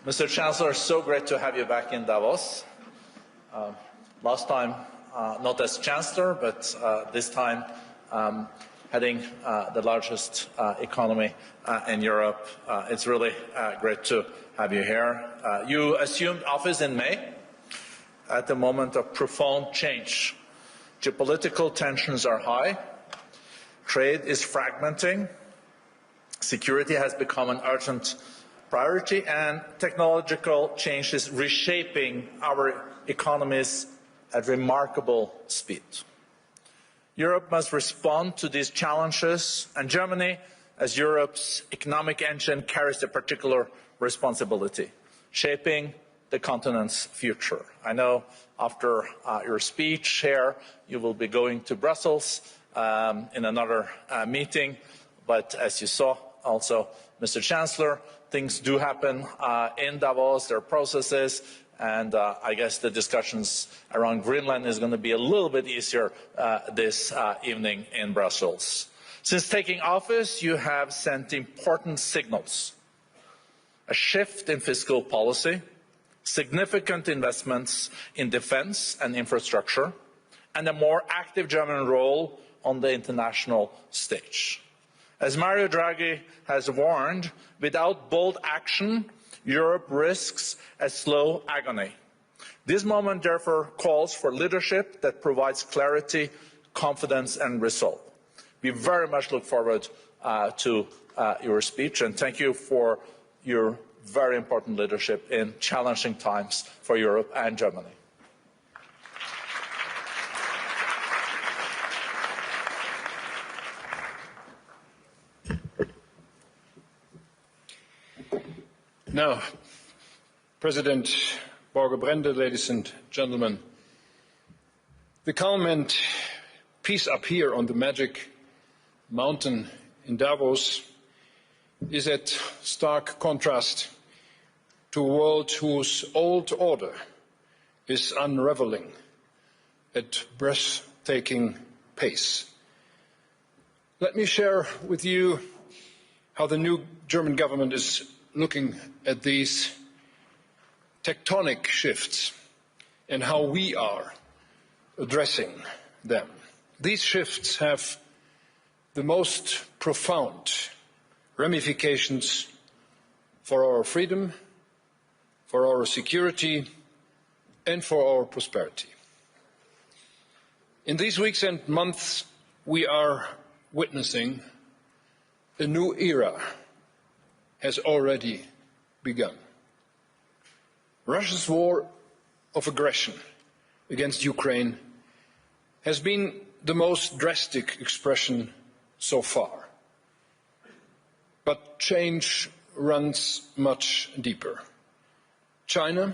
Mr. Chancellor, so great to have you back in Davos. Last time, not as Chancellor, but this time heading the largest economy in Europe. It's really great to have you here. You assumed office in May at a moment of profound change. Geopolitical tensions are high. Trade is fragmenting. Security has become an urgent priority, and technological change is reshaping our economies at remarkable speed. Europe must respond to these challenges, and Germany, as Europe's economic engine, carries a particular responsibility, shaping the continent's future. I know after your speech here, you will be going to Brussels in another meeting, but as you saw also, Mr. Chancellor, things do happen in Davos, there are processes, and I guess the discussions around Greenland is going to be a little bit easier this evening in Brussels. Since taking office, you have sent important signals. A shift in fiscal policy, significant investments in defense and infrastructure, and a more active German role on the international stage. As Mario Draghi has warned, without bold action, Europe risks a slow agony. This moment, therefore, calls for leadership that provides clarity, confidence, and resolve. We very much look forward to your speech, and thank you for your very important leadership in challenging times for Europe and Germany. Now, President Borge-Brende, ladies and gentlemen, the calm and peace up here on the magic mountain in Davos is at stark contrast to a world whose old order is unraveling at breathtaking pace. Let me share with you how the new German government is looking at these tectonic shifts and how we are addressing them. These shifts have the most profound ramifications for our freedom, for our security, and for our prosperity. In these weeks and months, we are witnessing a new era has already begun. Russia's war of aggression against Ukraine has been the most drastic expression so far. But change runs much deeper. China,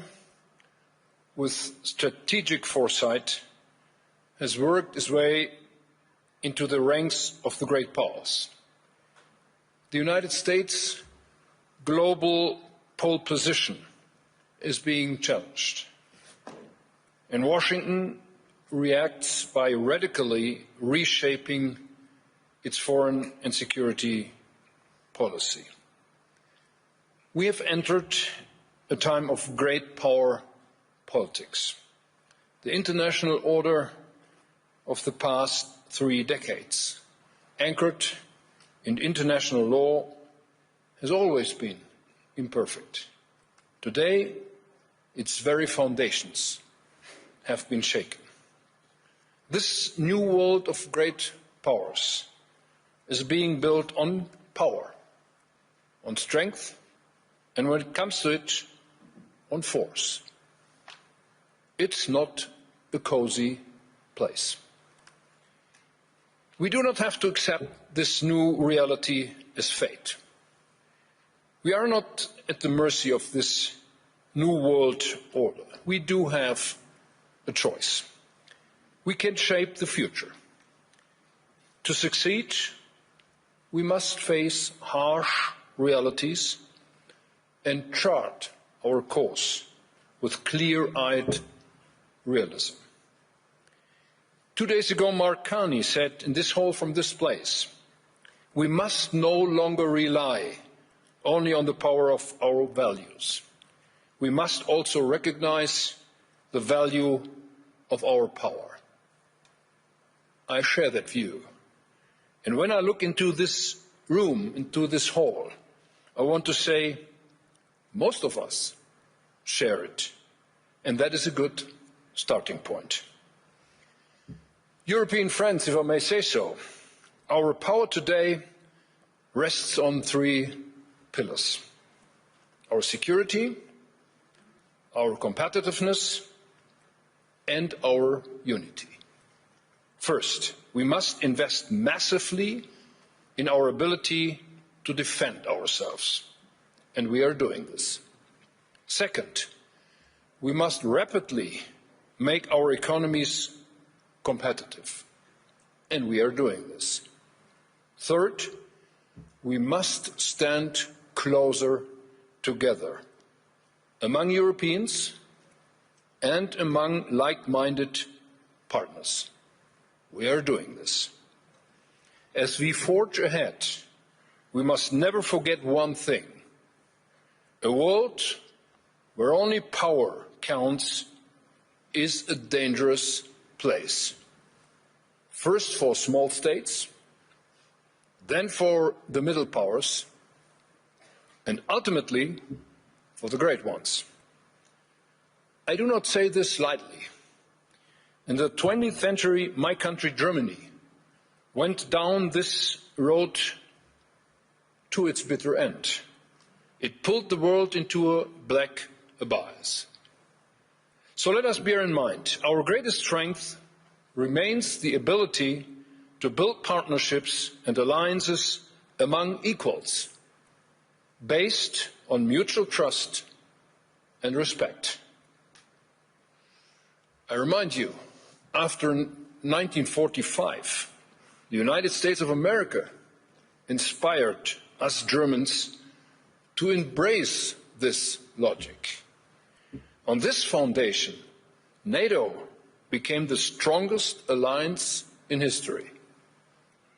with strategic foresight, has worked its way into the ranks of the great powers. The United States' global pole position is being challenged, and Washington reacts by radically reshaping its foreign and security policy. We have entered a time of great power politics. The international order of the past 3 decades, anchored in international law, has always been imperfect. Today, its very foundations have been shaken. This new world of great powers is being built on power, on strength, and when it comes to it, on force. It's not a cozy place. We do not have to accept this new reality as fate. We are not at the mercy of this new world order. We do have a choice. We can shape the future. To succeed, we must face harsh realities and chart our course with clear-eyed realism. 2 days ago, Mark Carney said in this hall from this place, we must no longer rely only on the power of our values. we must also recognize the value of our power. I share that view. And when I look into this room, into this hall, I want to say most of us share it. And that is a good starting point. European friends, if I may say so, our power today rests on three pillars: our security, our competitiveness, and our unity. First, we must invest massively in our ability to defend ourselves, and we are doing this. Second, we must rapidly make our economies competitive, and we are doing this. Third, we must stand closer together among Europeans and among like-minded partners. We are doing this. As we forge ahead, we must never forget one thing: a world where only power counts is a dangerous place. First for small states, then for the middle powers, and ultimately for the great ones. I do not say this lightly. In the 20th century, my country, Germany, went down this road to its bitter end. It pulled the world into a black abyss. So let us bear in mind, our greatest strength remains the ability to build partnerships and alliances among equals, based on mutual trust and respect. I remind you, after 1945, the United States of America inspired us Germans to embrace this logic. On this foundation, NATO became the strongest alliance in history.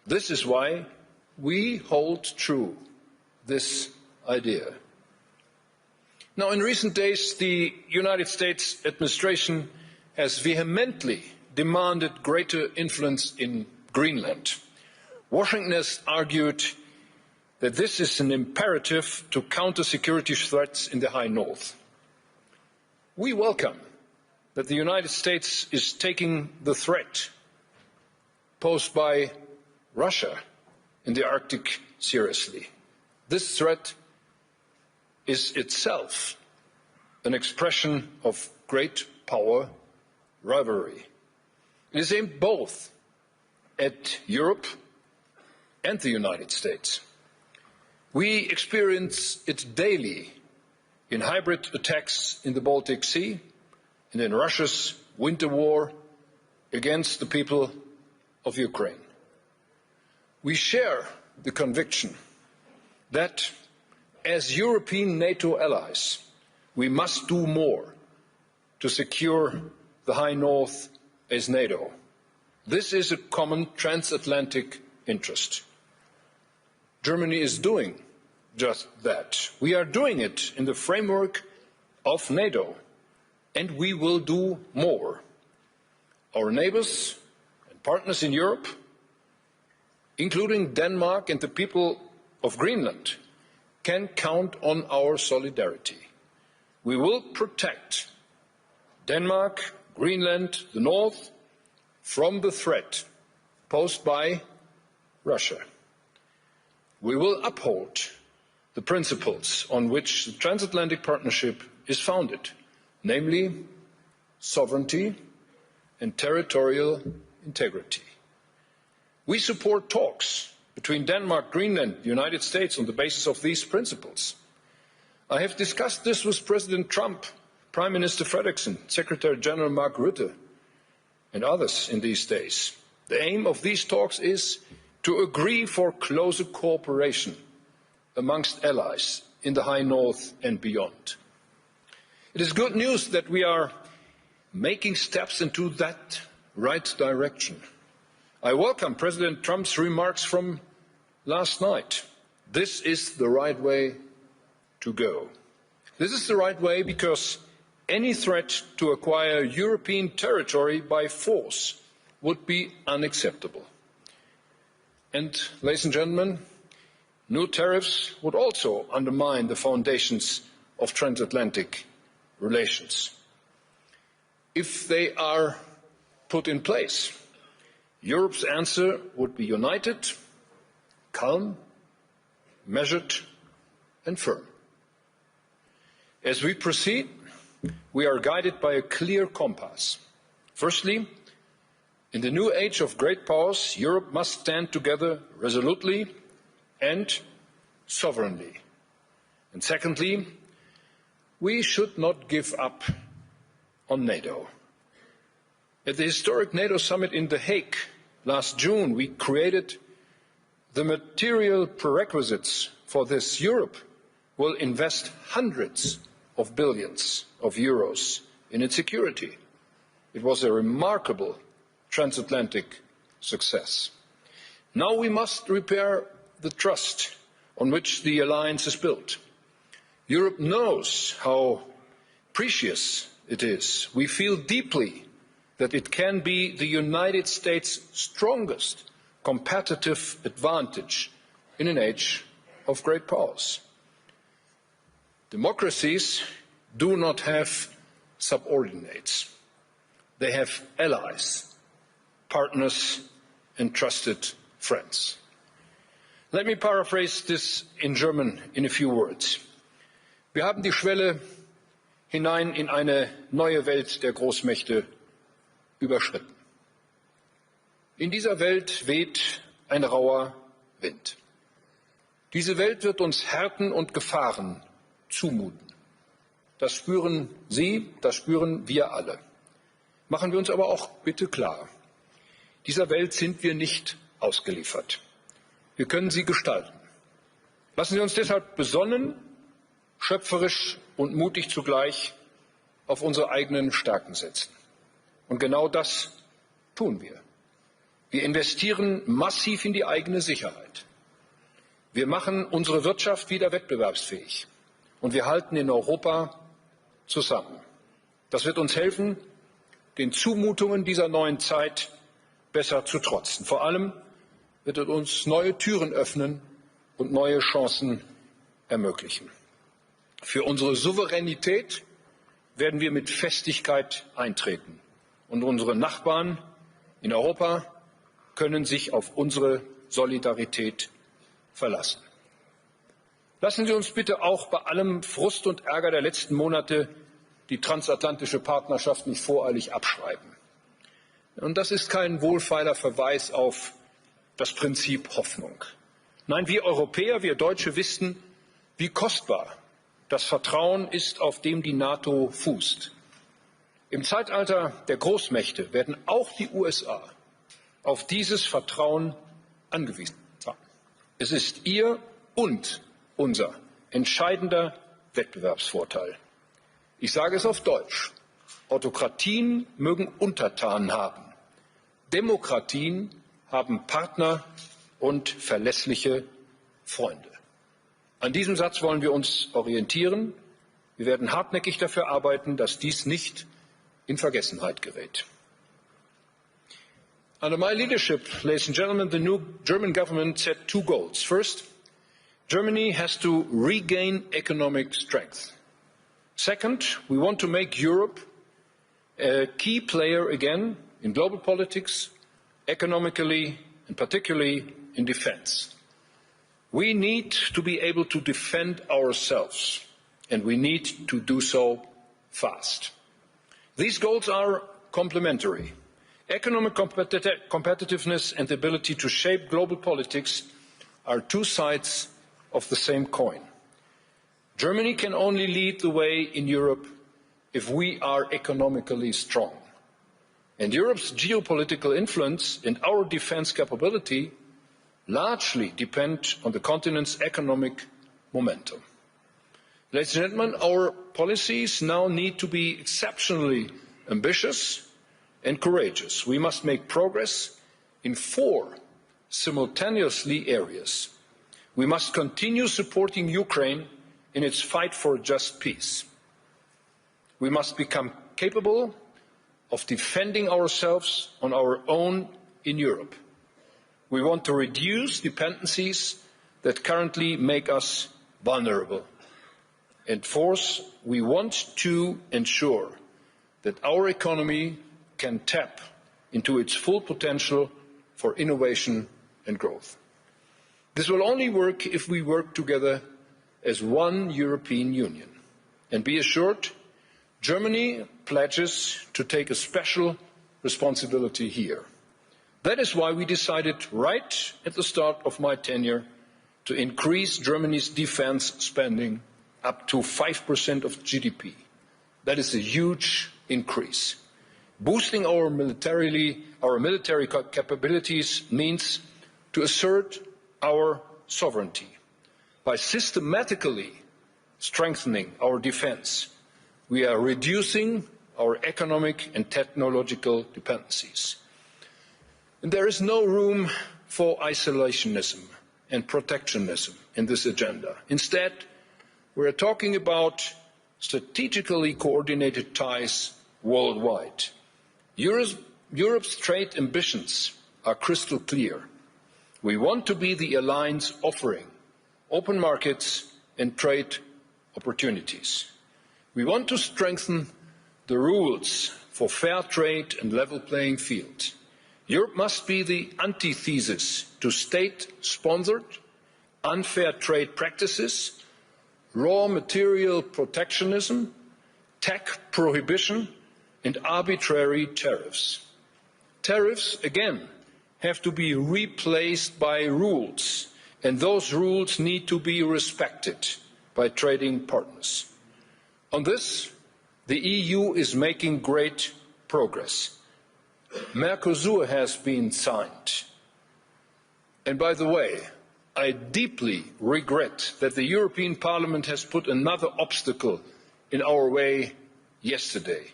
This is why we hold true this idea. Now, in recent days, the United States administration has vehemently demanded greater influence in Greenland. Washington has argued that this is an imperative to counter security threats in the High North. We welcome that the United States is taking the threat posed by Russia in the Arctic seriously. This threat is itself an expression of great power rivalry. It is aimed both at Europe and the United States. We experience it daily in hybrid attacks in the Baltic Sea and in Russia's winter war against the people of Ukraine. We share the conviction that as European NATO allies, we must do more to secure the High North as NATO. This is a common transatlantic interest. Germany is doing just that. We are doing it in the framework of NATO, and we will do more. Our neighbors and partners in Europe, including Denmark and the people of Greenland, can count on our solidarity. We will protect Denmark, Greenland, the North, from the threat posed by Russia. We will uphold the principles on which the transatlantic partnership is founded, namely sovereignty and territorial integrity. We support talks between Denmark, Greenland, and the United States on the basis of these principles. I have discussed this with President Trump, Prime Minister Frederiksen, Secretary General Mark Rutte, and others in these days. The aim of these talks is to agree for closer cooperation amongst allies in the High North and beyond. It is good news that we are making steps into that right direction. I welcome President Trump's remarks from last night. This is the right way to go. This is the right way because any threat to acquire European territory by force would be unacceptable. And, ladies and gentlemen, new tariffs would also undermine the foundations of transatlantic relations. If they are put in place, Europe's answer would be united, calm, measured and firm. As we proceed, we are guided by a clear compass. Firstly, in the new age of great powers, Europe must stand together resolutely and sovereignly. And secondly, we should not give up on NATO. At the historic NATO summit in The Hague last June, we created the material prerequisites for this. Europe will invest hundreds of billions of euros in its security. It was a remarkable transatlantic success. Now we must repair the trust on which the alliance is built. Europe knows how precious it is. We feel deeply that it can be the United States' strongest competitive advantage in an age of great powers. Democracies do not have subordinates. They have allies, partners and trusted friends. Let me paraphrase this in German in a few words. Wir haben die Schwelle hinein in eine neue Welt der Großmächte überschritten. In dieser Welt weht ein rauer Wind. Diese Welt wird uns Härten und Gefahren zumuten. Das spüren Sie, das spüren wir alle. Machen wir uns aber auch bitte klar, dieser Welt sind wir nicht ausgeliefert. Wir können sie gestalten. Lassen Sie uns deshalb besonnen, schöpferisch und mutig zugleich auf unsere eigenen Stärken setzen. Und genau das tun wir. Wir investieren massiv in die eigene Sicherheit. Wir machen unsere Wirtschaft wieder wettbewerbsfähig. Und wir halten in Europa zusammen. Das wird uns helfen, den Zumutungen dieser neuen Zeit besser zu trotzen. Vor allem wird es uns neue Türen öffnen und neue Chancen ermöglichen. Für unsere Souveränität werden wir mit Festigkeit eintreten. Und unsere Nachbarn in Europa können sich auf unsere Solidarität verlassen. Lassen Sie uns bitte auch bei allem Frust und Ärger der letzten Monate die transatlantische Partnerschaft nicht voreilig abschreiben. Und das ist kein wohlfeiler Verweis auf das Prinzip Hoffnung. Nein, wir Europäer, wir Deutsche wissen, wie kostbar das Vertrauen ist, auf dem die NATO fußt. Im Zeitalter der Großmächte werden auch die USA auf dieses Vertrauen angewiesen sein. Es ist ihr und unser entscheidender Wettbewerbsvorteil. Ich sage es auf Deutsch. Autokratien mögen Untertanen haben. Demokratien haben Partner und verlässliche Freunde. An diesem Satz wollen wir uns orientieren. Wir werden hartnäckig dafür arbeiten, dass dies nicht in Vergessenheit gerät. Under my leadership, ladies and gentlemen, the new German government set two goals. First, Germany has to regain economic strength. Second, we want to make Europe a key player again in global politics, economically, and particularly in defense. We need to be able to defend ourselves, and we need to do so fast. These goals are complementary. Economic competitiveness and the ability to shape global politics are two sides of the same coin. Germany can only lead the way in Europe if we are economically strong. And Europe's geopolitical influence and our defense capability largely depend on the continent's economic momentum. Ladies and gentlemen, our policies now need to be exceptionally ambitious and courageous. We must make progress in 4 simultaneously areas. We must continue supporting Ukraine in its fight for a just peace. We must become capable of defending ourselves on our own in Europe. We want to reduce dependencies that currently make us vulnerable. And fourth, we want to ensure that our economy can tap into its full potential for innovation and growth. This will only work if we work together as one European Union. And be assured, Germany pledges to take a special responsibility here. That is why we decided right at the start of my tenure to increase Germany's defense spending up to 5% of GDP. That is a huge increase. Boosting our military capabilities means to assert our sovereignty. By systematically strengthening our defense, we are reducing our economic and technological dependencies. And there is no room for isolationism and protectionism in this agenda. Instead, we are talking about strategically coordinated ties worldwide. Europe's trade ambitions are crystal clear. We want to be the alliance offering open markets and trade opportunities. We want to strengthen the rules for fair trade and level playing field. Europe must be the antithesis to state-sponsored, unfair trade practices, raw material protectionism, tech prohibition, and arbitrary tariffs. Tariffs, again, have to be replaced by rules, and those rules need to be respected by trading partners. On this, the EU is making great progress. Mercosur has been signed. And by the way, I deeply regret that the European Parliament has put another obstacle in our way yesterday.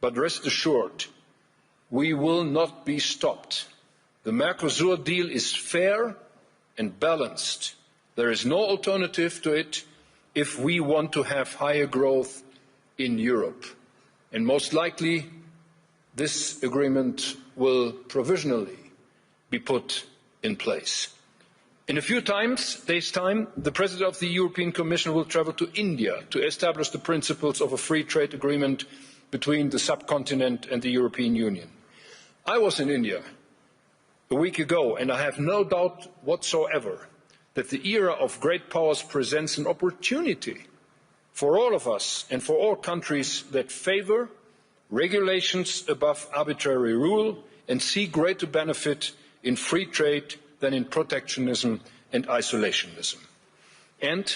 But rest assured, we will not be stopped. The Mercosur deal is fair and balanced. There is no alternative to it if we want to have higher growth in Europe. And most likely, this agreement will provisionally be put in place. In a few days' time, the President of the European Commission will travel to India to establish the principles of a free trade agreement between the subcontinent and the European Union. I was in India a week ago, and I have no doubt whatsoever that the era of great powers presents an opportunity for all of us and for all countries that favour regulations above arbitrary rule and see greater benefit in free trade than in protectionism and isolationism. And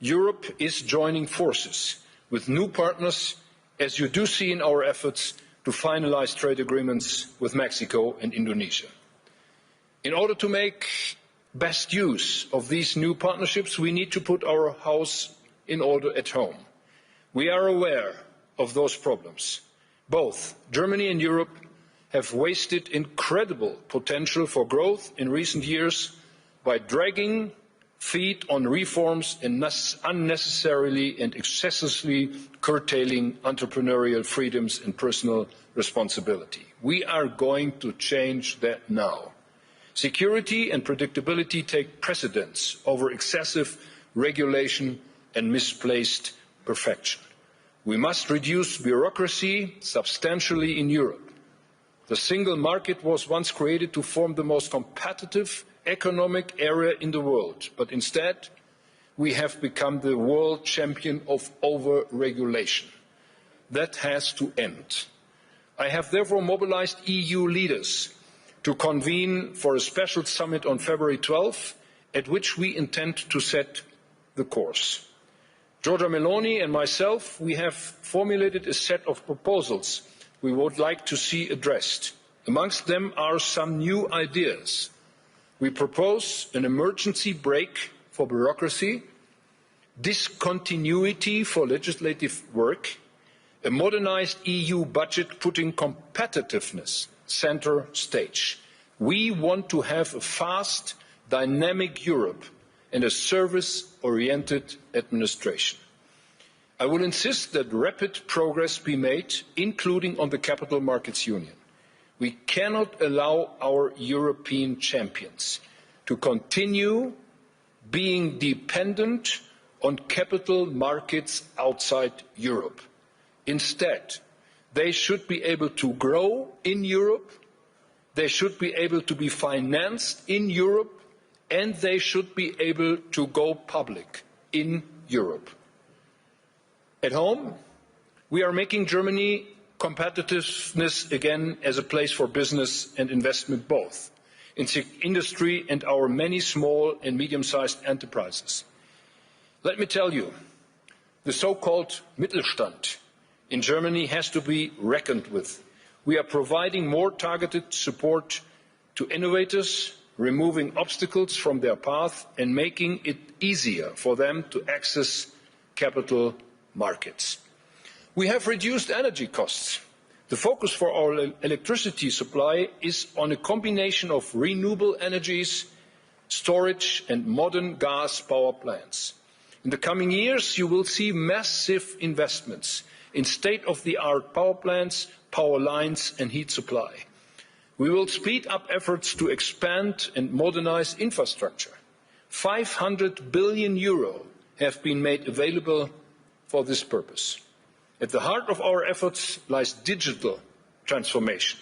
Europe is joining forces with new partners, as you do see in our efforts to finalise trade agreements with Mexico and Indonesia. In order to make best use of these new partnerships, we need to put our house in order at home. We are aware of those problems. Both Germany and Europe have wasted incredible potential for growth in recent years by dragging feet on reforms and unnecessarily and excessively curtailing entrepreneurial freedoms and personal responsibility. We are going to change that now. Security and predictability take precedence over excessive regulation and misplaced perfection. We must reduce bureaucracy substantially in Europe. The single market was once created to form the most competitive economic area in the world, but instead we have become the world champion of over-regulation. That has to end. I have therefore mobilised EU leaders to convene for a special summit on February 12, at which we intend to set the course. Giorgia Meloni and myself, we have formulated a set of proposals we would like to see addressed. Amongst them are some new ideas. We propose an emergency brake for bureaucracy, discontinuity for legislative work, a modernised EU budget putting competitiveness centre stage. We want to have a fast, dynamic Europe and a service-oriented administration. I will insist that rapid progress be made, including on the Capital Markets Union. We cannot allow our European champions to continue being dependent on capital markets outside Europe. Instead, they should be able to grow in Europe, they should be able to be financed in Europe, and they should be able to go public in Europe. At home, we are making Germany competitiveness again as a place for business and investment both, in industry and our many small and medium-sized enterprises. Let me tell you, the so-called Mittelstand in Germany has to be reckoned with. We are providing more targeted support to innovators, removing obstacles from their path and making it easier for them to access capital markets. We have reduced energy costs. The focus for our electricity supply is on a combination of renewable energies, storage and modern gas power plants. In the coming years, you will see massive investments in state-of-the-art power plants, power lines and heat supply. We will speed up efforts to expand and modernize infrastructure. 500 billion euro have been made available for this purpose. At the heart of our efforts lies digital transformation.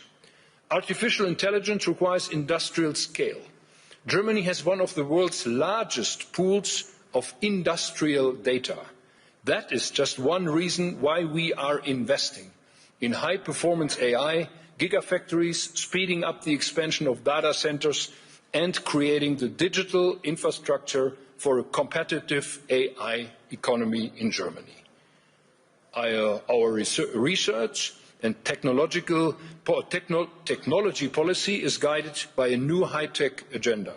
Artificial intelligence requires industrial scale. Germany has one of the world's largest pools of industrial data. That is just one reason why we are investing in high-performance AI, gigafactories, speeding up the expansion of data centers, and creating the digital infrastructure for a competitive AI economy in Germany. Our research and technology policy is guided by a new high-tech agenda.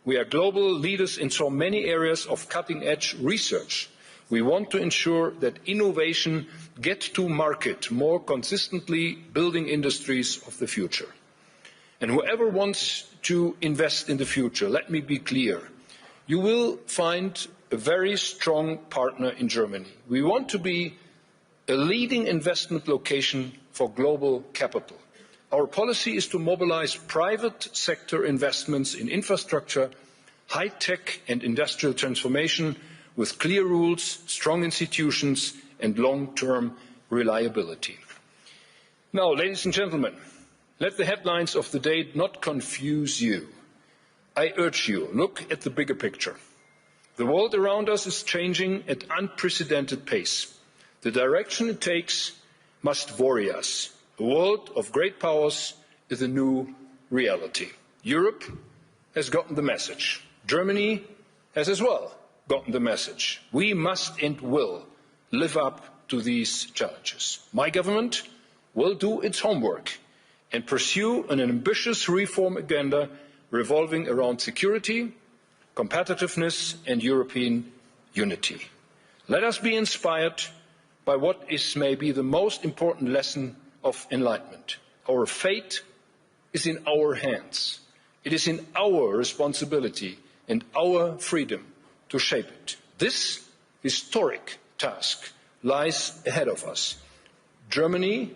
We are global leaders in so many areas of cutting-edge research. We want to ensure that innovation gets to market more consistently, building industries of the future. And whoever wants to invest in the future, let me be clear, you will find a very strong partner in Germany. We want to be a leading investment location for global capital. Our policy is to mobilize private sector investments in infrastructure, high-tech and industrial transformation with clear rules, strong institutions and long-term reliability. Now, ladies and gentlemen, let the headlines of the day not confuse you. I urge you, look at the bigger picture. The world around us is changing at unprecedented pace. The direction it takes must worry us. A world of great powers is a new reality. Europe has gotten the message. Germany has as well gotten the message. We must and will live up to these challenges. My government will do its homework and pursue an ambitious reform agenda revolving around security, competitiveness and European unity. Let us be inspired by what is maybe the most important lesson of enlightenment. Our fate is in our hands. It is in our responsibility and our freedom to shape it. This historic task lies ahead of us. Germany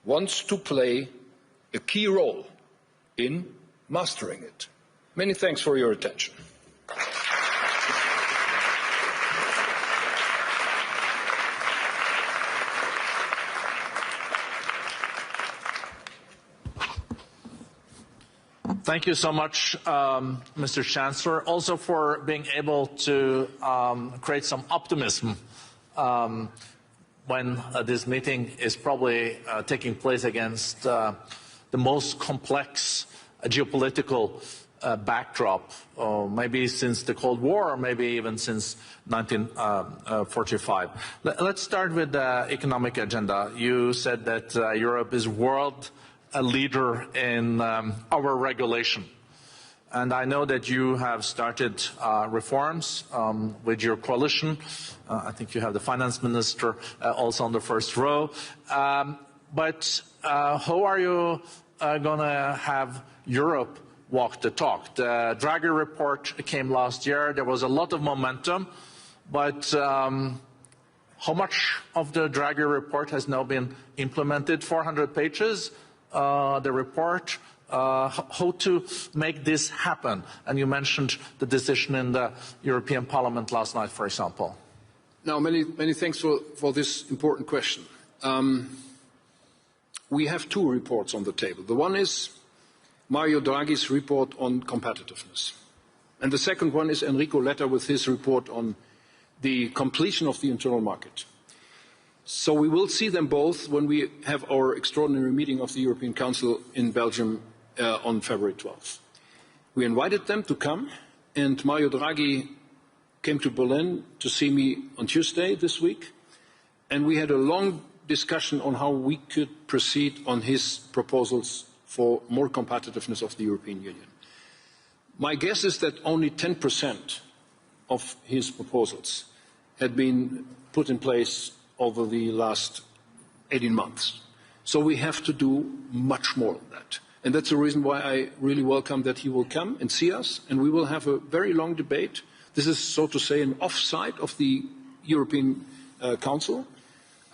wants to play a key role in mastering it. Many thanks for your attention. Thank you so much, Mr. Chancellor, also for being able to create some optimism when this meeting is probably taking place against the most complex geopolitical backdrop, maybe since the Cold War, or maybe even since 1945. Let's start with the economic agenda. You said that Europe is world a leader in our regulation. And I know that you have started reforms with your coalition. I think you have the finance minister also on the first row. But how are you going to have Europe walk the talk. The Draghi report came last year. There was a lot of momentum, but how much of the Draghi report has now been implemented? 400 pages, the report. How to make this happen? And you mentioned the decision in the European Parliament last night, for example. Now, many thanks for this important question. We have two reports on the table. The one is Mario Draghi's report on competitiveness. And the second one is Enrico Letta with his report on the completion of the internal market. So we will see them both when we have our extraordinary meeting of the European Council in Belgium on February 12th. We invited them to come, and Mario Draghi came to Berlin to see me on Tuesday this week, and we had a long discussion on how we could proceed on his proposals for more competitiveness of the European Union. My guess is that only 10% of his proposals had been put in place over the last 18 months. So we have to do much more than that. And that's the reason why I really welcome that he will come and see us, and we will have a very long debate. This is, so to say, an offsite of the European Council,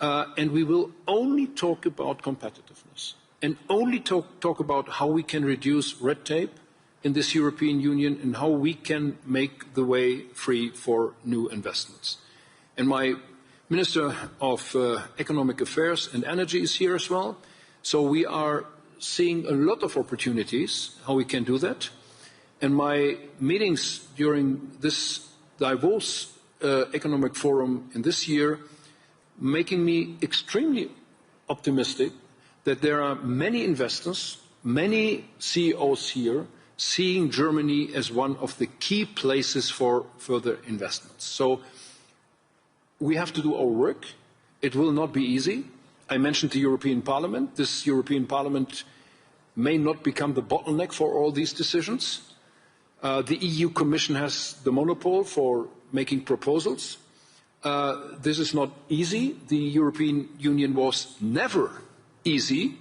and we will only talk about competitiveness and only talk about how we can reduce red tape in this European Union and how we can make the way free for new investments. And my Minister of Economic Affairs and Energy is here as well, so we are seeing a lot of opportunities how we can do that. And my meetings during this Davos Economic Forum in this year making me extremely optimistic that there are many investors, many CEOs here seeing Germany as one of the key places for further investments. So we have to do our work. It will not be easy. I mentioned the European Parliament. This European Parliament may not become the bottleneck for all these decisions. The EU Commission has the monopole for making proposals. This is not easy. The European Union was never easy,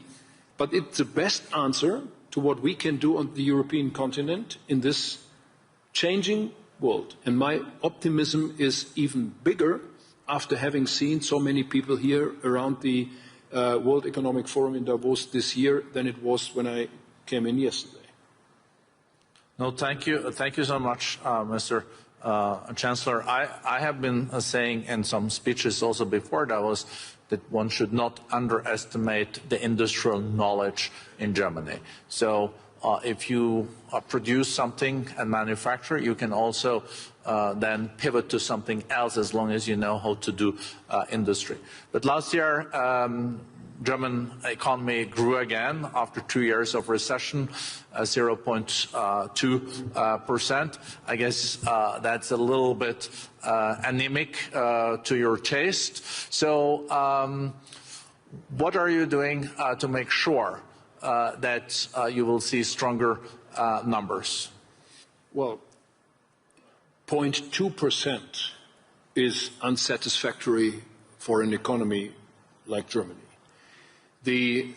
but it's the best answer to what we can do on the European continent in this changing world. And my optimism is even bigger after having seen so many people here around the World Economic Forum in Davos this year than it was when I came in yesterday. No, thank you. Thank you so much, Mr. Chancellor. I have been saying in some speeches also before Davos that one should not underestimate the industrial knowledge in Germany. So if you produce something and manufacture, you can also then pivot to something else as long as you know how to do industry. But last year, German economy grew again after 2 years of recession, 0.2%. I guess that's a little bit anemic to your taste. So what are you doing to make sure that you will see stronger numbers? Well, 0.2% is unsatisfactory for an economy like Germany. The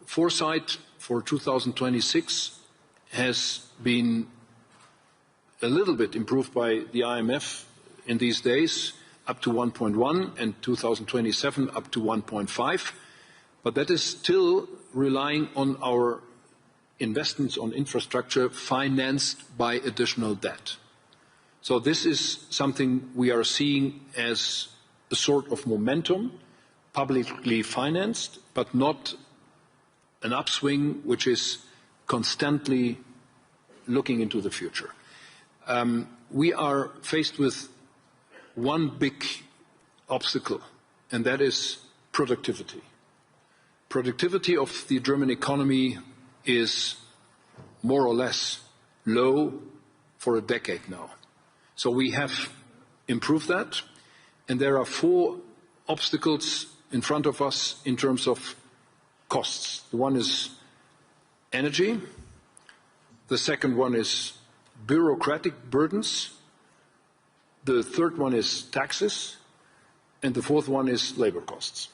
foresight for 2026 has been a little bit improved by the IMF in these days, up to 1.1, and 2027 up to 1.5. But that is still relying on our investments on infrastructure financed by additional debt. So this is something we are seeing as a sort of momentum, publicly financed, but not an upswing which is constantly looking into the future. We are faced with one big obstacle, and that is productivity. Productivity of the German economy is more or less low for a decade now. So we have improved that, and there are 4 obstacles in front of us in terms of costs. The one is energy, the second one is bureaucratic burdens, the third one is taxes, and the fourth one is labor costs.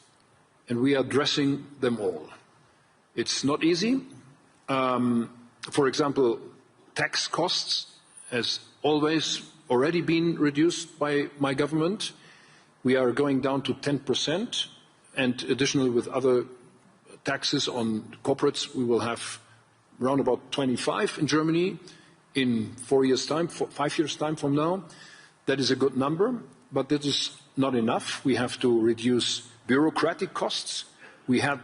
And we are addressing them all. It's not easy. For example, tax costs has always already been reduced by my government. We are going down to 10%, and additionally with other taxes on corporates, we will have around about 25 in Germany in 4 years' time, 5 years' time from now. That is a good number, but that is not enough. We have to reduce bureaucratic costs. We had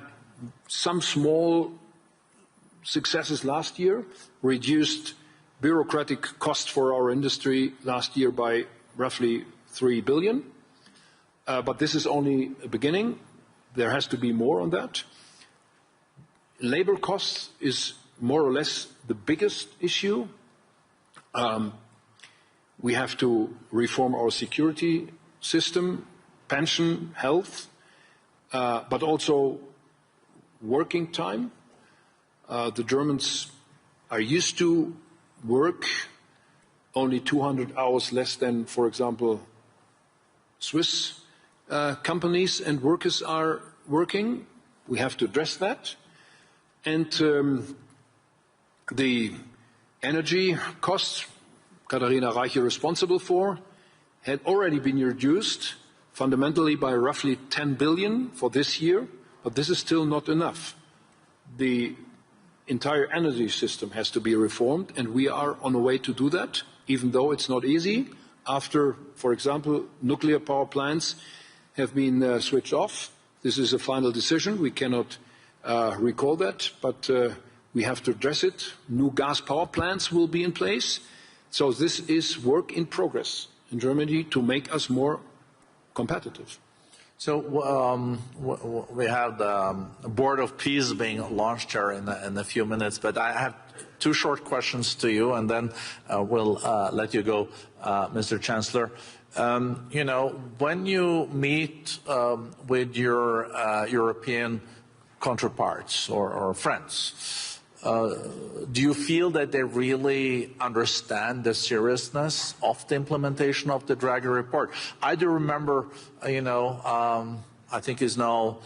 some small successes last year, reduced bureaucratic costs for our industry last year by roughly 3 billion. But this is only a beginning. There has to be more on that. Labor costs is more or less the biggest issue. We have to reform our security system, pension, health, but also working time. The Germans are used to work only 200 hours less than, for example, Swiss companies and workers are working. We have to address that. And the energy costs, Katharina Reiche responsible for, had already been reduced fundamentally by roughly 10 billion for this year, but this is still not enough. The entire energy system has to be reformed, and we are on a way to do that, even though it's not easy. After, for example, nuclear power plants have been switched off. This is a final decision. We cannot recall that, but we have to address it. New gas power plants will be in place. So this is work in progress in Germany to make us more competitive. So we have the Board of Peace being launched here in a few minutes, but I have two short questions to you, and then we'll let you go, Mr. Chancellor. You know, when you meet with your European counterparts or friends, do you feel that they really understand the seriousness of the implementation of the Draghi report? I do remember, you know, I think it's now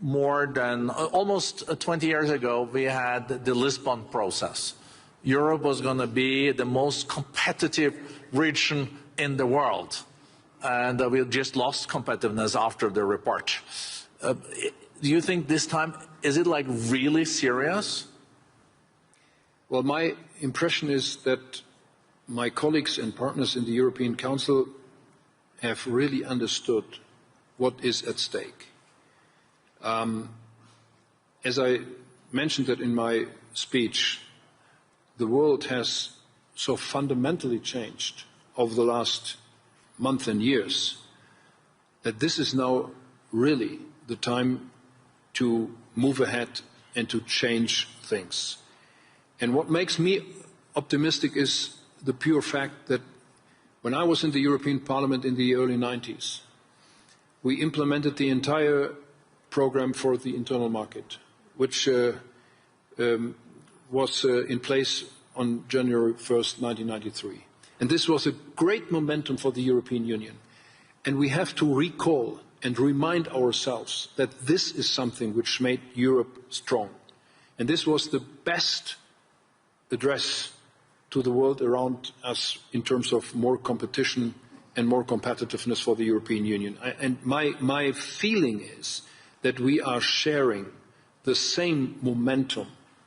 more than almost 20 years ago, we had the Lisbon process. Europe was going to be the most competitive region in the world, and we just lost competitiveness after the report. Do you think this time, is it like really serious? Well, my impression is that my colleagues and partners in the European Council have really understood what is at stake. As I mentioned that in my speech, the world has so fundamentally changed over the last month and years that this is now really the time to move ahead and to change things. And what makes me optimistic is the pure fact that when I was in the European Parliament in the early 90s, we implemented the entire program for the internal market, which was in place on January 1st, 1993. And this was a great momentum for the European Union. And we have to recall and remind ourselves that this is something which made Europe strong. And this was the best address to the world around us in terms of more competition and more competitiveness for the European Union. And my feeling is that we are sharing the same momentum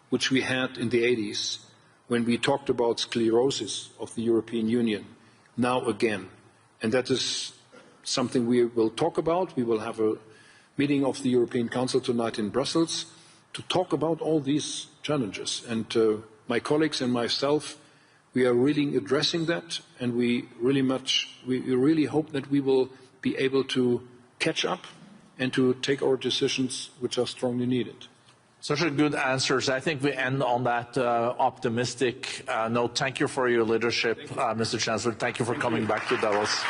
which we had in the 80s when we talked about sclerosis of the European Union, now again. And that is something we will talk about. We will have a meeting of the European Council tonight in Brussels to talk about all these challenges. And my colleagues and myself, we are really addressing that, and we really hope that we will be able to catch up and to take our decisions which are strongly needed. Such a good answers. I think we end on that optimistic note. Thank you for your leadership, Mr. Chancellor. Thank you for coming back to Davos.